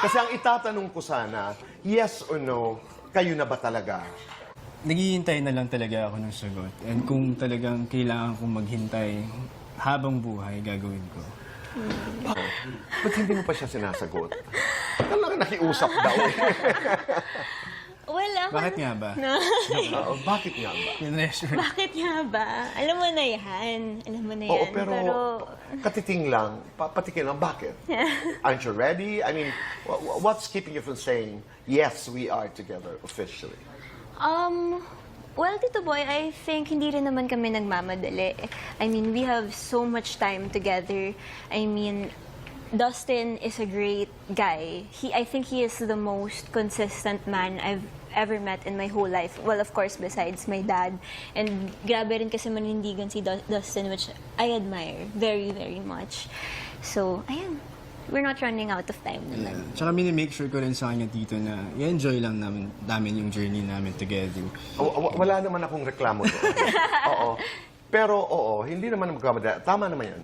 Kasi ang itatanong ko sana, yes or no, kayo na ba talaga? Naghihintay na lang talaga ako ng sagot. And kung talagang kailangan kong maghintay habang buhay, gagawin ko. Ba't hindi mo pa siya sinasagot? Talaga nakiusap daw. Wala. Bakit nga ba? Oo, bakit nga ba? Bakit nga ba? Alam mo na yan. Alam mo na yan. Oo, pero katiting lang, patikin lang, bakit? Aren't you ready? I mean, what's keeping you from saying, yes, we are together officially? Well, Tito Boy, I think hindi rin naman kami nagmamadali. I mean, we have so much time together. I mean, Dustin is a great guy. I think he is the most consistent man I've ever met in my whole life. Well, of course, besides my dad. And grabe rin kasi manindigan si Dustin, which I admire very, very much. So, ayan. We're not running out of time naman. Yeah. Tsaka minimake sure ko rin sa kanya dito na i-enjoy lang namin yung journey namin together. Wala naman akong reklamo doon. Oo. Pero oo, hindi naman magkamadali. Tama naman yan.